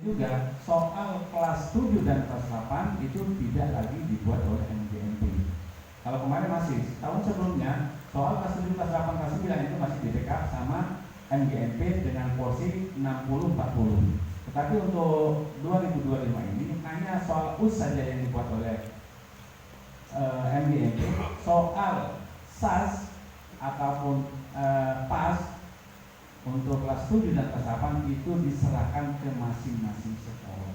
juga soal kelas 7 dan kelas 8 itu tidak lagi dibuat oleh MGMP. Kalau kemarin masih, tahun sebelumnya soal kelas 7, kelas 8, kelas 9 itu masih di backup sama MGMP dengan porsi 60-40. Tetapi untuk 2025 ini hanya soal US saja yang dibuat oleh MGMP. Soal SAS ataupun PAS untuk kelas 7 dan kelas 8 itu diserahkan ke masing-masing sekolah.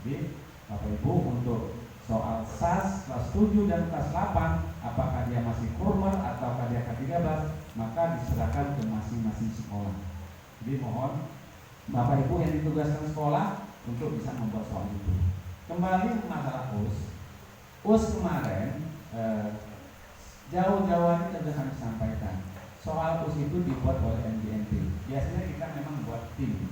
Jadi Bapak Ibu untuk soal SAS kelas 7 dan kelas 8 apakah dia masih formal ataukah dia K13 maka diserahkan ke masing-masing sekolah. Jadi mohon Bapak Ibu yang ditugaskan sekolah untuk bisa membuat soal itu. Kembali masalah US. US kemarin jauh-jauh hari sudah kami sampaikan. Soal US itu dibuat oleh MGMP. Biasanya kita memang buat tim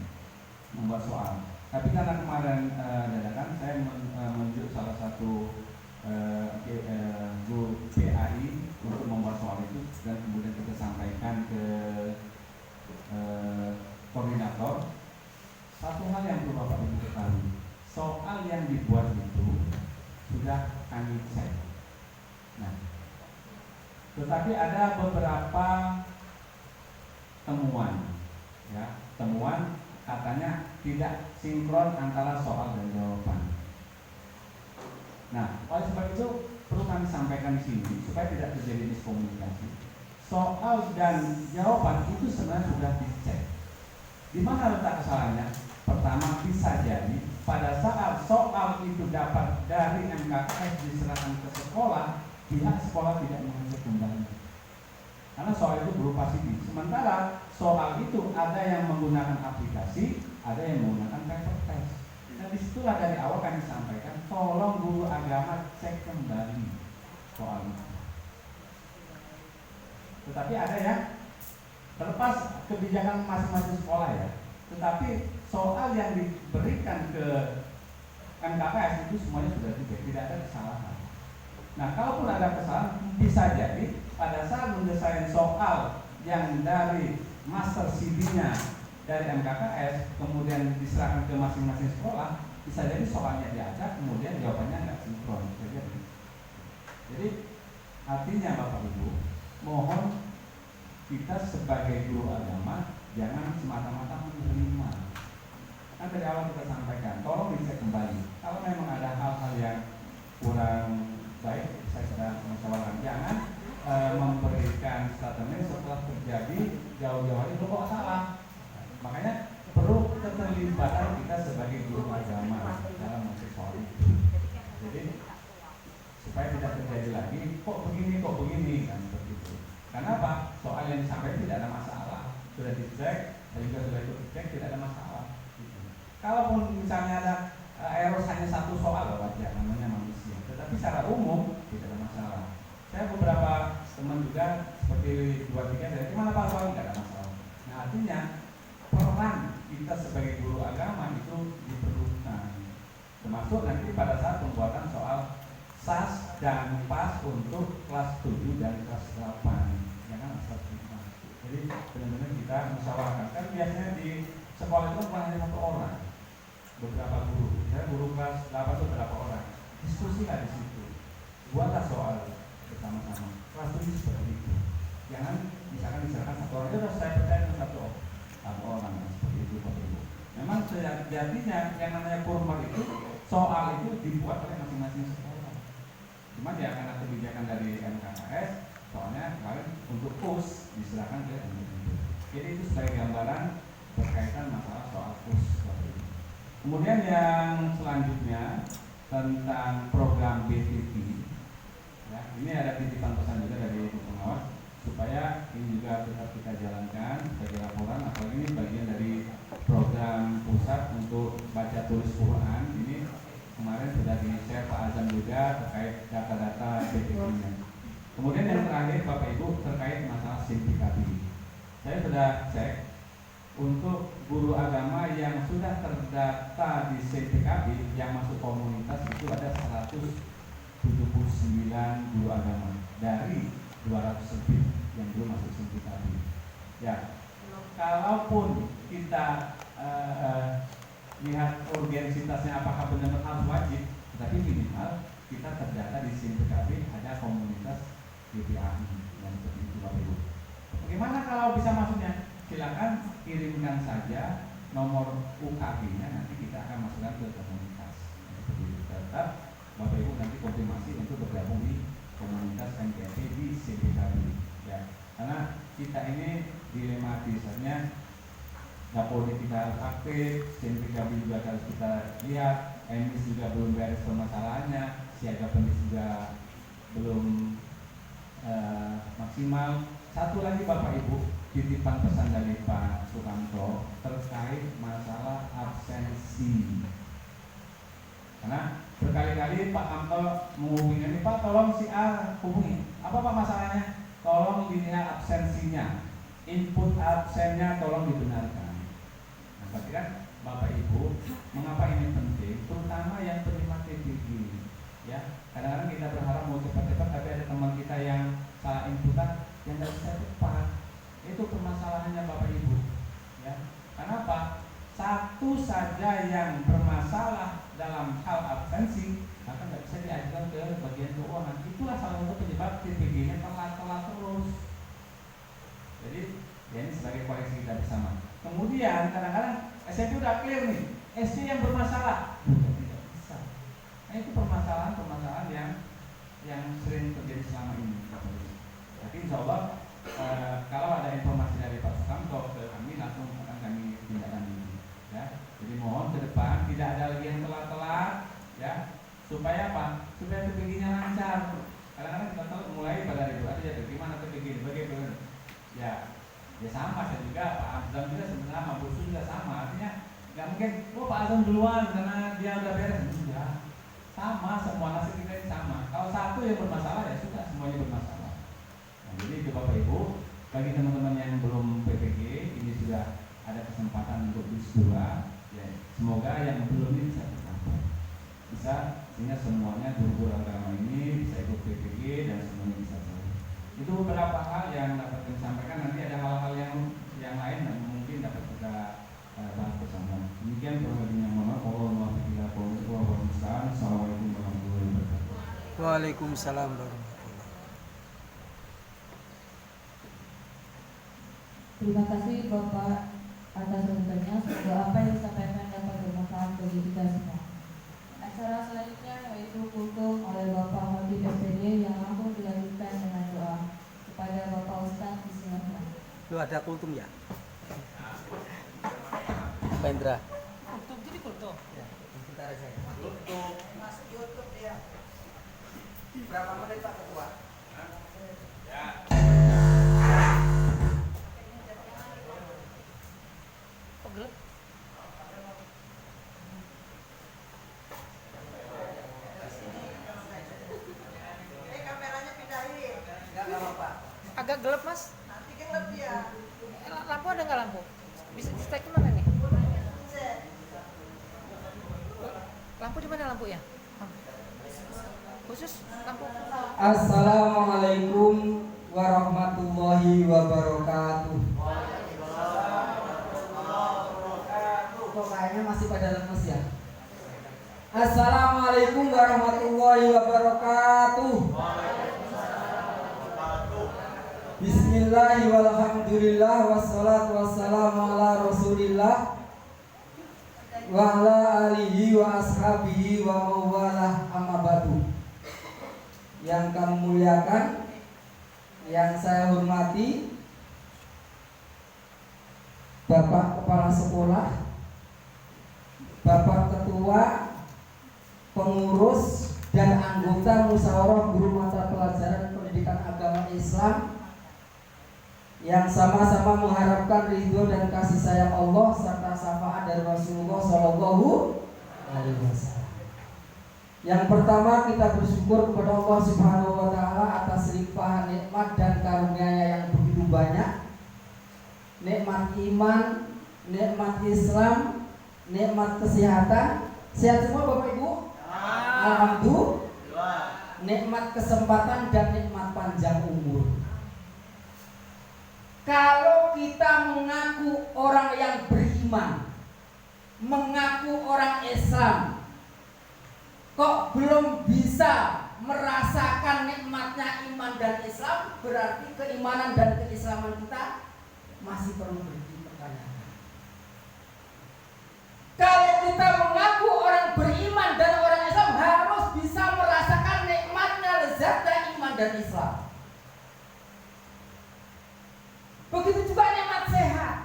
membuat soal. Tapi karena kemarin dadakan saya menunjuk salah satu guru PAI untuk membuat soal itu dan kemudian kita sampaikan ke koordinator. Satu hal yang perlu Bapak Ibu ketahui, soal yang dibuat itu sudah kami cek. Nah, tetapi ada beberapa temuan, ya, temuan katanya tidak sinkron antara soal dan jawaban. Nah, oleh sebab itu perlu kami sampaikan di sini supaya tidak terjadi miskomunikasi. Soal dan jawaban itu sebenarnya sudah dicek. Di mana letak kesalahannya? Pertama, bisa jadi pada saat soal itu dapat dari MKKS diserahkan ke sekolah, pihak sekolah tidak mengecek kembali. Karena soal itu berupa CD. Sementara soal itu ada yang menggunakan aplikasi, ada yang menggunakan paper test. Nah, disitulah dari awal kami sampaikan, tolong guru agama cek kembali soal itu. Tetapi ada yang terlepas kebijakan masing-masing sekolah ya. Tetapi soal yang diberikan ke MKKS itu semuanya sudah dicek, tidak ada kesalahan. Nah, kalaupun ada kesalahan, bisa jadi pada saat mendesain soal yang dari master CD-nya dari MKKS kemudian diserahkan ke masing-masing sekolah, bisa jadi soalnya diacak, kemudian jawabannya nggak sinkron. Jadi artinya Bapak Ibu, mohon kita sebagai guru agama jangan semata-mata menerima. Kan dari awal kita sampaikan, tolong dicek kembali. Kalau memang ada hal-hal yang kurang baik, saya sedang musyawarahkan. Jangan memberikan statement setelah terjadi jauh-jauh hari itu kok salah. Makanya perlu keterlibatan kita sebagai guru agama dalam mengatur soal itu. Jadi supaya tidak terjadi lagi, kok begini kan seperti itu. Karena apa? Soal yang disampaikan tidak ada masalah, sudah dicek, dan juga sudah ikut dicek, tidak ada masalah. Gitu. Kalaupun misalnya ada error hanya satu soal, wajar, namanya manusia. Tetapi secara umum tidak ada masalah. Saya beberapa teman juga seperti 2-3 dari mana Pak soal tidak ada masalah. Nah, artinya peran kita sebagai guru agama itu diperlukan, termasuk nanti pada saat pembuatan soal SAS dan PAS untuk kelas 7 dan kelas 8. Jangan asal terima. Jadi benar-benar kita musyawarahkan. Kan biasanya di sekolah itu bukan hanya satu orang, beberapa guru. Saya guru kelas 8 itu berapa orang? Diskusilah di situ. Buatlah soal bersama-sama. Kelas 7 seperti itu. Jangan misalkan diserahkan satu orang, itu sudah saya percaya dengan satu orang seperti itu Bapak Ibu. Memang sejatinya yang namanya formal itu soal itu dibuat oleh masing-masing sekolah. Cuma ya karena kebijakan dari MKKS, soalnya kemarin untuk PUS diserahkan ke MKKS. Jadi itu sebagai gambaran berkaitan masalah soal PUS. Kemudian yang selanjutnya tentang program BTT. Ya, ini ada titipan pesan juga dari Ibu Pengawas supaya ini juga tetap kita jalankan sebagai laporan. Apalagi ini bagian dari program pusat untuk baca tulis Quran. Ini kemarin sudah di-share Pak Azam juga terkait data-data BPT-nya. Kemudian yang terakhir Bapak Ibu terkait masalah SIMPKB. Saya sudah cek untuk guru agama yang sudah terdata di SIMPKB yang masuk komunitas itu ada 179 guru agama dari 200 lebih yang belum masuk SIMPKB. Ya, kalaupun kita lihat urgensitasnya apakah benar-benar harus wajib, tapi minimal kita terdata di SIM PKB ada komunitas GPAI yang seperti itu Bapak Ibu. Bagaimana kalau bisa masuknya? Silakan kirimkan saja nomor UKG-nya, nanti kita akan masukkan ke komunitas. Seperti itu. Tetap Bapak Ibu nanti konfirmasi untuk bergabung di komunitas NKP di CPKB. Ya, karena kita ini dilematisnya Kapolri kita harus aktif, CPKB juga harus kita lihat, emis juga belum beres permasalahannya, siaga pendis juga belum maksimal. Satu lagi Bapak Ibu, titipan pesan dari Pak Sukamto terkait masalah absensi. Karena berkali-kali Pak Kamto menghubungi ini, Pak tolong si A hubungi. Apa Pak masalahnya? Tolong dilihat absensinya, input absennya tolong dibenarkan. Nah, berarti kan Bapak Ibu, mengapa ini penting? Terutama yang penerima TPG. Ya, kadang-kadang kita berharap mau cepat-cepat, tapi ada teman kita yang salah inputan yang tidak bisa cepat. Itu permasalahannya Bapak Ibu. Ya, kenapa? Satu saja yang bermasalah dalam hal absensi maka nggak bisa diajukan ke bagian keuangan. Itulah salah satu penyebab TPG-nya telat terus. Jadi ya ini sebagai koreksi kita bersama. Kemudian kadang-kadang SMP udah clear nih, SD yang bermasalah bukan tidak bisa. Nah itu permasalahan yang sering terjadi selama ini. Tapi insya Allah kalau ada informasi dari Pak Sukamto ke kami langsung akan kami tindak lanjuti. Ya, jadi mohon ke depan tidak ada lagi yang telat-telat, ya, supaya apa? Supaya TPG-nya lancar. Kadang-kadang kita tahu mulai pada ribu aja, bagaimana TPG, bagaimana? Ya sama saya juga, Pak Azam juga sebenarnya, Bu Su juga sama. Artinya nggak mungkin, Pak Azam duluan karena dia udah beres. Enggak, sama semua nasib kita ini sama. Kalau satu yang bermasalah ya sudah semuanya bermasalah. Nah, jadi itu Bapak Ibu, bagi teman-teman yang belum PPG ini sudah ada kesempatan untuk wisuda, ya semoga yang belum ini bisa tercapai, bisa sehingga semuanya guru-guru agama ini bisa ikut PPG dan semuanya bisa tahu. Itu beberapa hal yang dapat kami sampaikan. Nanti ada hal-hal yang lain dan mungkin dapat kita bahas bersama. Demikian perhatian mohon maaf. Assalamualaikum warahmatullahi wabarakatuh. Waalaikumsalam warahmatullahi. Terima kasih Bapak atas sambutannya. Semoga apa yang disampaikan dapat bermanfaat bagi kita semua. Acara selanjutnya yaitu kultum oleh Bapak Hadi SPD yang langsung dilanjutkan dengan doa kepada Bapak Ustadz. Disilakan. Lu ada kultum ya? Pak Indra. Kultum jadi kultum. Ya, sebentar aja. Kultum. Masuk YouTube dia. Berapa menit Pak Ketua? Ya. Kok gelap? Kameranya pindahin. Enggak apa-apa. Agak gelap mas. Nanti gelap dia. Lampu ada nggak lampu? Bisa di stake kemana nih? Lampu di mana lampunya? Khusus lampu. Assalamualaikum warahmatullahi wabarakatuh. Kok kayaknya masih pada lemes ya? Assalamualaikum warahmatullahi wabarakatuh. Bismillahi walhamdulillah wassalatu wassalamu ala rasulillah wa ala alihi wa ashabihi wa mawalah amma ba'du. Yang kami muliakan, yang saya hormati Bapak Kepala Sekolah, Bapak Ketua, pengurus dan anggota musyawarah guru mata pelajaran pendidikan agama Islam yang sama-sama mengharapkan ridho dan kasih sayang Allah serta syafaat dari Rasulullah Shallallahu Alaihi Wasallam. Yang pertama kita bersyukur kepada Allah Subhanahu Wa Taala atas limpahan nikmat dan karunia-Nya yang begitu banyak, nikmat iman, nikmat Islam, nikmat kesehatan. Sehat semua Bapak Ibu? Alhamdulillah. Nikmat kesempatan dan nikmat panjang umur. Kalau kita mengaku orang yang beriman, mengaku orang Islam kok belum bisa merasakan nikmatnya iman dan Islam, berarti keimanan dan keislaman kita masih perlu dipertanyakan. Kalau kita mengaku orang beriman dan orang Islam harus bisa merasakan nikmatnya lezatnya iman dan Islam. Begitu juga nikmat sehat.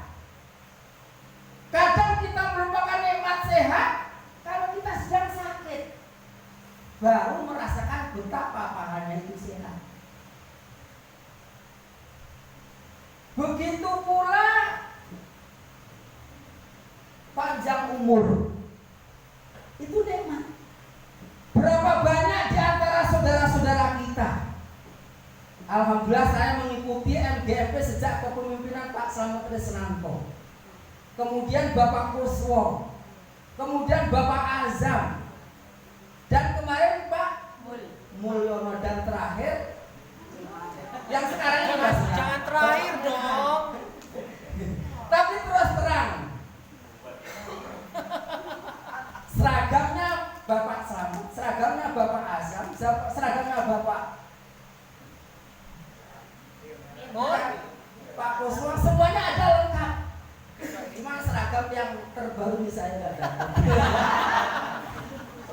Kadang kita melupakan nikmat sehat kalau kita sedang sakit, baru merasakan betapa pahanya itu sehat. Begitu pula panjang umur, itu nikmat. Berapa banyak di antara saudara-saudara kita, alhamdulillah saya mengikuti MGMP sejak kepemimpinan Pak Slamet Tresnanto, kemudian Bapak Kuswo, kemudian Bapak Azam, dan kemarin Pak Mulyono, dan terakhir yang sekarang ini Jangan terakhir dong. Tapi terus terang, seragamnya Bapak Slamet, seragamnya Bapak Azam, seragamnya Bapak Pak Kuswo, semuanya ada lengkap. Cuma seragam yang terbaru ini saya nggak dapat.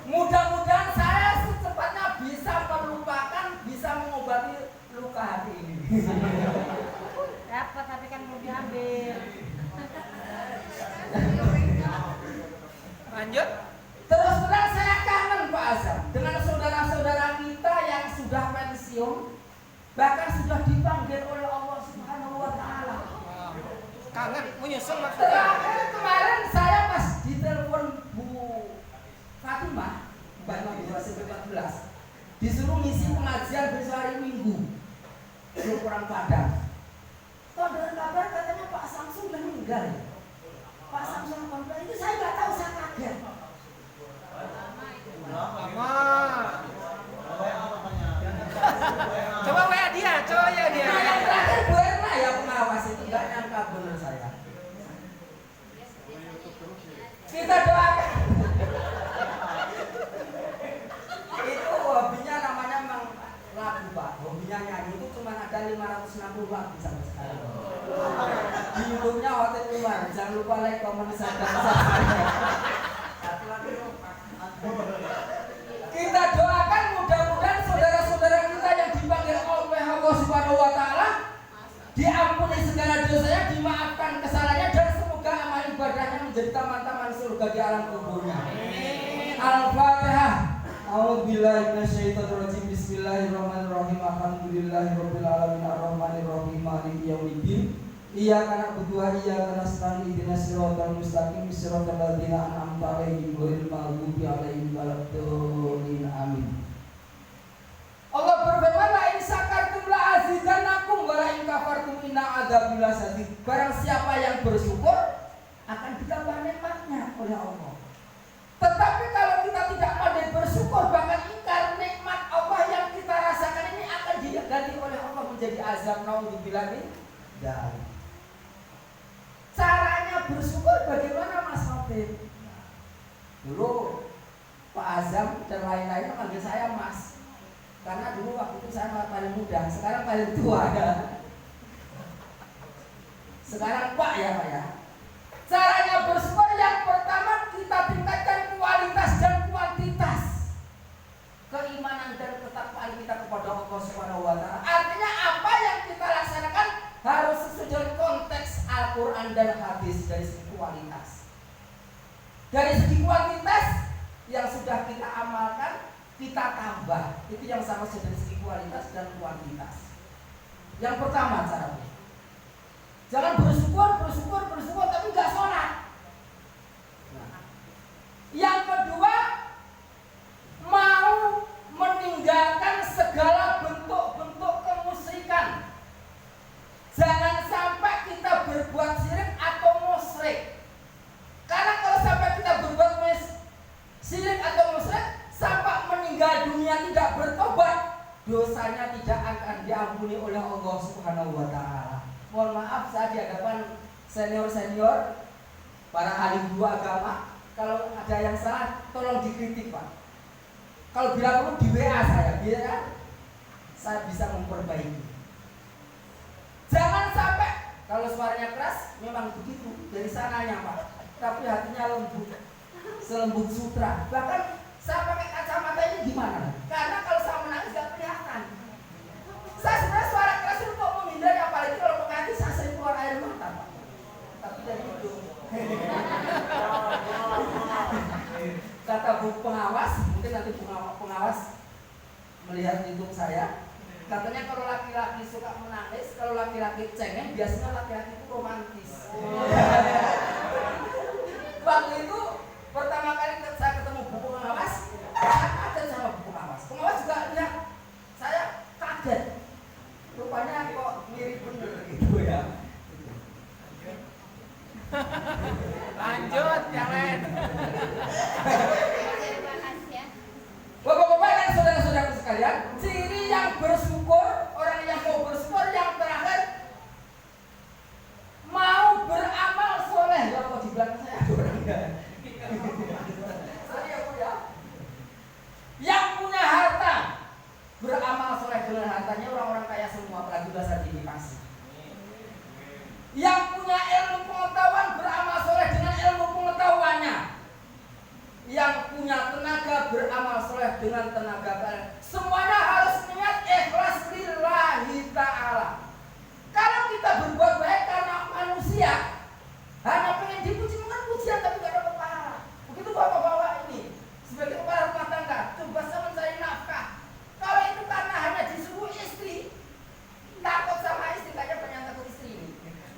Mudah-mudahan saya secepatnya bisa melupakan, bisa mengobati luka hati ini. Dapat tapi kan mau diambil. Lanjut. Terus terang saya kangen Pak Azam dengan saudara-saudara kita yang sudah pensiun, bahkan sudah dipanggil oleh Allah Subhanahu wa Ta'ala. Kangen, menyusul maksudnya. Terakhir kemarin saya pas ditelepon Bu Fatimah, Mbak 2014, disuruh ngisi pengajian besok hari Minggu, belum kurang Padang. Kok dengar kabar katanya Pak Samsung udah meninggal ya? Pak Samsung apa? Itu saya nggak tahu, saya kaget. Lama. Coba WA dia, coba ya dia. Nah, yang terakhir Bu Erna ya pengawas itu, nggak nyangka bener saya. Kita doakan. Itu hobinya namanya memang lagu Pak, hobinya nyanyi. Itu cuma ada 560 lagu sampai sekarang. Di YouTube-nya Hotel Umar, jangan lupa like, comment, share, dan subscribe. Kita doakan mudah-mudahan saudara-saudara kita yang dipanggil oleh Allah Subhanahu wa Ta'ala diampuni segala dosanya, dimaafkan kesalahannya, dan semoga amal ibadahnya menjadi taman-taman surga di alam kuburnya. Al-Fatihah. A'udzubillahi minasyaitonir rajim. Bismillahirrahmanirrahim. Alhamdulillahirabbil alamin arrahmanir rahim maliki yaumiddin. Iyyaka na'budu wa iyyaka nasta'in ihdinas siratal mustaqim siratal ladzina an'amta 'alaihim ghairil maghdubi 'alaihim waladdallin. Amin. Allah berfirman, la in syakartum la azidannakum wa la in kafartum inna adzabi lasyadid. Barang siapa yang bersyukur akan ditambah nikmatnya oleh Allah. Tetapi kalau kita tidak pandai bersyukur, bahkan ingkar nikmat Allah yang kita rasakan ini, akan diganti oleh Allah menjadi azab. Naudzubillah min dzalik. Caranya bersyukur bagaimana Mas Hafid? Dulu Pak Azam dan lain-lain manggil saya Mas, karena dulu waktu itu saya paling muda, sekarang paling tua ya. Sekarang Pak ya Pak ya. Caranya bersyukur yang pertama kita tingkatkan kualitas dan kuantitas keimanan dan ketakwaan kita kepada Allah Subhanahu wa Ta'ala. Artinya apa yang kita laksanakan harus sesuai dengan konteks Al-Quran dan hadis dari segi kualitas. Dari segi kuantitas yang sudah kita amalkan, kita tambah. Itu yang sama dari segi kualitas dan kuantitas. Yang pertama caranya, jangan bersyukur tapi nggak sholat. Yang kedua, mau meninggalkan segala bentuk-bentuk kemusyrikan. Jangan sampai kita berbuat syirik atau musyrik. Karena kalau sampai kita berbuat syirik atau musyrik, sampai meninggal dunia tidak bertobat, dosanya tidak akan diampuni oleh Allah Subhanahu wa Ta'ala. Mohon maaf, saya di hadapan senior-senior, para ahli guru agama, Kalau ada yang salah, tolong dikritik Pak. Kalau bila perlu di WA saya, biar kan saya bisa memperbaiki. Jangan sampai kalau suaranya keras, memang begitu dari sananya Pak. Tapi hatinya lembut, selembut sutra. Bahkan saya pakai kacamata ini gimana? Karena kalau saya menangis gak kelihatan. Saya sebenarnya suara keras itu untuk menghindari, apalagi kalau pakai hati saya sering keluar air mata Pak. Tapi dari itu kata bu pengawas, mungkin nanti pengawas melihat YouTube saya, katanya kalau laki-laki suka menangis, kalau laki-laki cengeng, biasanya laki-laki itu romantis. Waktu itu pertama kali saya ketemu bu pengawas, saya kaget sama bu pengawas. Pengawas juga lihat saya kaget, rupanya kok mirip bener gitu ya. Lanjut yang lain. Bapak-bapak dan saudara-saudara sekalian, ciri yang bersyukur, orang yang mau bersyukur, yang terakhir mau beramal soleh. Ya kok di belakang saya ada orang ya? Sorry ya Bu ya. Yang punya harta beramal soleh dengan hartanya, orang-orang kaya semua, apalagi bahasa dini pasti. Yang punya ilmu pengetahuan beramal soleh dengan ilmu pengetahuannya. Yang punya tenaga beramal soleh dengan tenaga kalian. Semuanya harus niat ikhlas lillahi ta'ala. Kalau kita berbuat baik karena manusia, hanya pengen dipuji, bukan pujian tapi gak dapat pahala. Begitu bapak-bapak ini sebagai kepala rumah tangga, coba saya mencari nafkah. Kalau itu karena hanya disuruh istri, takut sama istri, kayaknya banyak takut istri ini.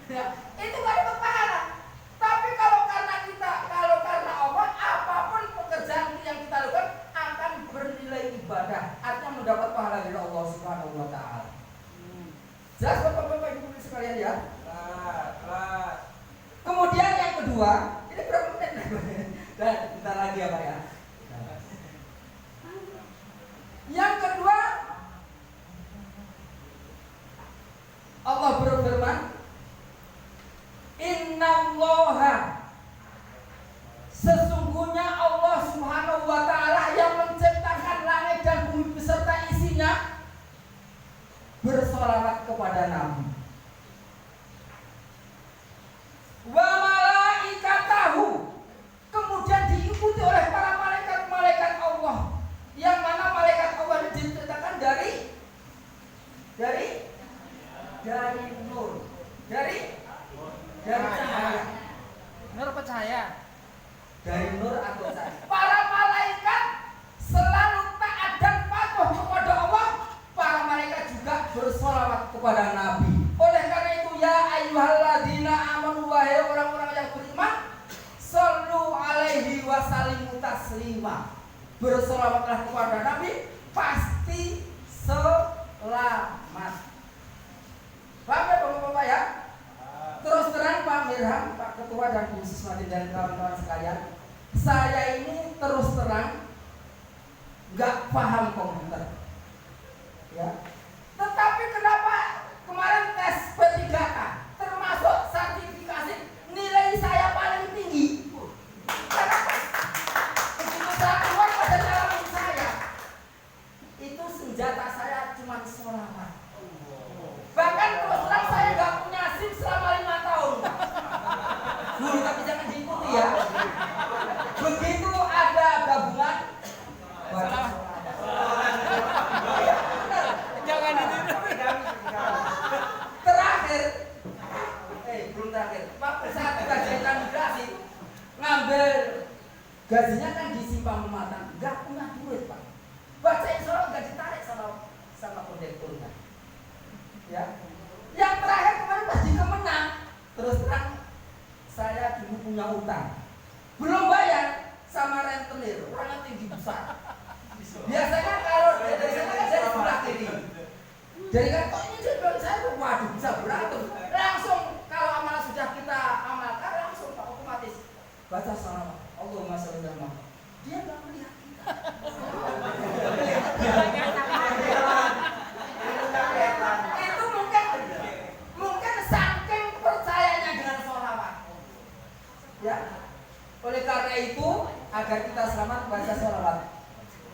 Ya, itu gak dapat pahala. Tapi kalau karena kita, kalau karena Allah, apapun pekerjaan yang kita lakukan akan bernilai ibadah, artinya mendapat pahala dari Allah Subhanahu wa taala. Jelas bapak-bapak ibu sekalian ya? Kelas. Kemudian yang kedua, ini berapa menit? Dan bentar lagi ya Pak ya. Yang kedua, Allah berfirman, Innallaha, sesungguhnya Allah Subhanahu wa taala yang menciptakan langit dan bumi beserta isinya bersolawat kepada Nabi. Wa malaikatahu, kemudian diikuti oleh para malaikat-malaikat Allah, yang mana malaikat Allah diciptakan dari nur, dari cahaya. Nur percaya. Dari nur atau cahaya. Para malaikat selalu taat dan patuh kepada Allah. Para malaikat juga bersolawat kepada Nabi. Oleh karena itu, ya ayyuhalladzina amanu, wahai orang-orang yang beriman, shollu alaihi wa sallimu taslima. Bersolawatlah kepada Nabi, pasti selamat. Paham ya Bapak-bapak ya? Terus terang Pak Mirham, Pak Ketua dan Bu Siswati dan kawan-kawan sekalian, saya ini terus terang nggak paham komputer, ya. Tetapi kenapa kemarin tes P3K termasuk sertifikasi nilai saya paling tinggi? Kenapa? Begitu saya keluar pada nyalamin saya, itu senjata saya cuma sholawat. Bahkan terus terang saya nggak punya SIM selama 5 tahun. Guru, tapi jangan diikuti ya. Begitu ada gabungan, baca Jangan ditiru. terakhir, belum terakhir. Waktu saat gajian migrasi, ngambil gajinya kan di simpang pematang, nggak punya duit Pak. Baca insyaallah nggak ditarik sama kondekturnya. Ya, yang terakhir kemarin pas di Kemenang, terus terang saya dulu punya utang, belum bayar sama rentenir, orangnya tinggi besar. Biasanya kalau dari sana kan saya sebelah kiri, jadi kan kok ini dia bilang saya, waduh bisa berantem. Langsung kalau amal sudah kita amalkan, langsung otomatis baca salawat, Allahumma sholli ala Muhammad. Dia nggak melihat kita. Itu mungkin saking percayanya dengan sholawat. Ya, oleh karena itu kita selamat baca sholawat.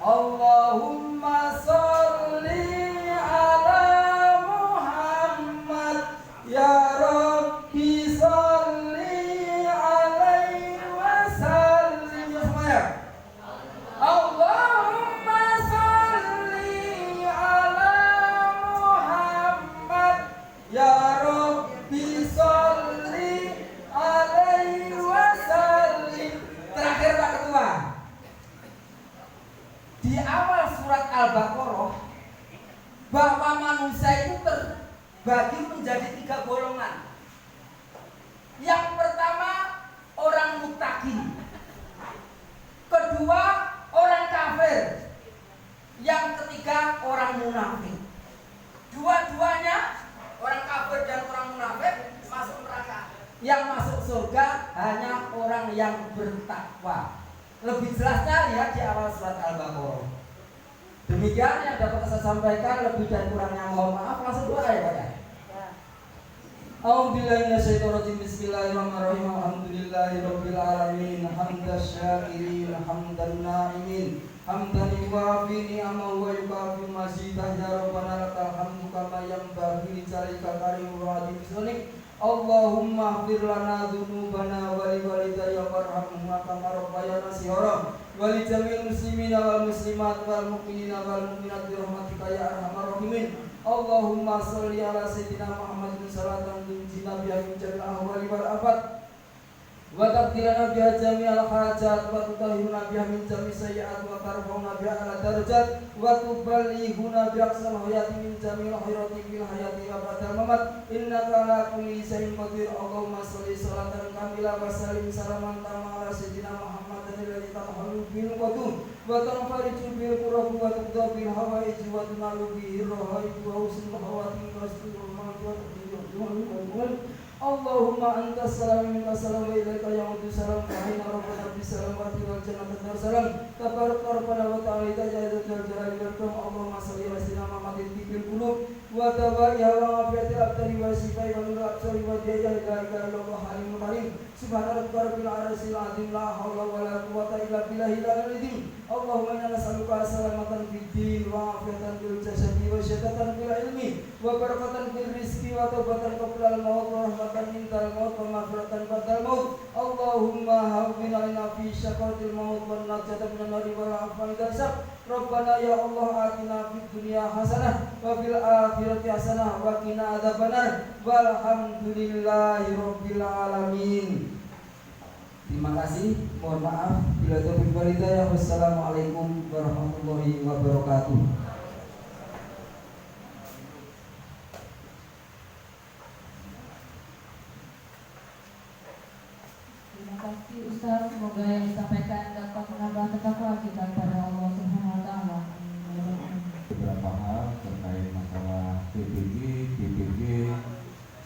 Allahumma sholli ala Muhammad ya Rabbi sholli alaihi wasallim. Ya semuanya. Allahumma sholli ala Muhammad ya Rabbi sholli alaihi wasallim. Terakhir Pak Ketua, di awal surat Al-Baqarah bahwa manusia itu terbagi menjadi 3 golongan. Yang pertama orang muttaqin, kedua orang kafir, yang ketiga orang munafik. Dua-duanya, orang kafir dan orang munafik, masuk neraka. Yang masuk surga hanya orang yang bertakwa. Lebih jelasnya lihat di awal surat Al-Baqarah. Demikian yang dapat saya sampaikan, lebih dan kurangnya mohon maaf. Langsung doa ya Pak ya. A'udzubillahi minasyaitonirrajim. Bismillahirrahmanirrahim. Alhamdulillahirabbil alamin. Hamdasy syakirin, hamdan na'imin. Hamdan yuwafi ni'amahu wa yukafi mazidah. Ya Rabbana lakal hamdu kama yanbaghi li jalika karimul wajib. Allahumma ighfir lana dzunubana wa li walidayya warhamhuma kama rabbayana shighara wa li jami'il muslimina wal muslimat wal mu'minina wal mu'minat bi rahmatika ya arhamar rahimin. Allahumma shalli ala sayyidina Muhammadin salatan tunjina biha min jamil ahwali wal afat wa taqdirana biha jami'al hajat wa tutahhiruna biha min jami' sayyi'at wa tarfa'una biha ala darajat wa tuballighuna bi aqsal hayati min jami'il khairati fil hayati wa ba'dal mamat innaka ala kulli shay'in qadir. Allahumma shalli salatan kamilah wa sallim salaman tamma ala sayyidina Muhammadin alladzi tahallu bil qudum wa tanfariju bil qurab wa tuqda bil hawaij wa tunalu bihi rahaij wa husnul khawati wa husnul ma'ad. Allahumma anta salam minka salam wa ilaika ya'udu salam wa inna rabbana bis salam wa tilal jannati dar salam tabarak rabbana wa ta'ala jazaa'ul jalali wal ikram. Allahumma shalli ala sayyidina Muhammadin tibil qulub wa tawaiha wa afiyatil abdari wa sifai wa nurul absari wa jaya la ilaha illallah halimul karim. Subhana rabbika rabbil arsyil azim la haula wa la quwwata illa billahil aliyyil. Allahumma inna nas'aluka salamatan fid din wa afiyatan fil jasadi wa syadatan fil ilmi wa barakatan fil rizqi wa taubatan qabla al maut wa rahmatan mintal maut wa maghfiratan ba'dal maut. Allahumma hawwin 'alaina fi syaqatil maut wa najata minan nari wa afwan darsab. Rabbana ya Allah atina fid dunya hasanah wa fil akhirati hasanah wa qina adzabannar. Walhamdulillahi rabbil alamin. Terima kasih, mohon maaf bila taufiq wal hidayah. Wassalamualaikum warahmatullahi wabarakatuh. Terima kasih Ustaz, semoga yang disampaikan dapat menambah takwa kita kepada Allah Subhanahu wa taala. Beberapa hal terkait masalah PPG, PPG,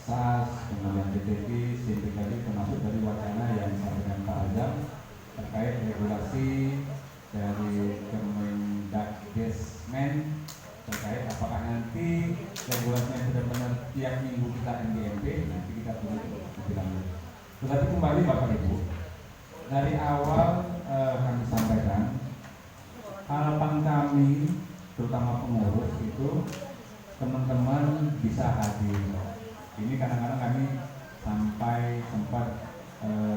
SAS, kemudian DTP, CPKD, termasuk dari wacana yang disampaikan Pak Azam terkait regulasi dari Kemendagdesmen terkait apakah nanti regulasinya benar-benar tiap minggu kita NDMP, nanti kita tunggu lebih lanjut. Tetapi kembali Bapak Ibu, dari awal kami sampaikan harapan kami terutama pengurus itu teman-teman bisa hadir. Ini kadang-kadang kami sampai sempat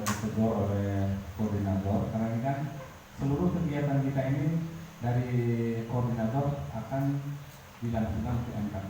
ditegur oleh koordinator karena ini kan seluruh kegiatan kita ini dari koordinator akan dilangsungkan ke MKP.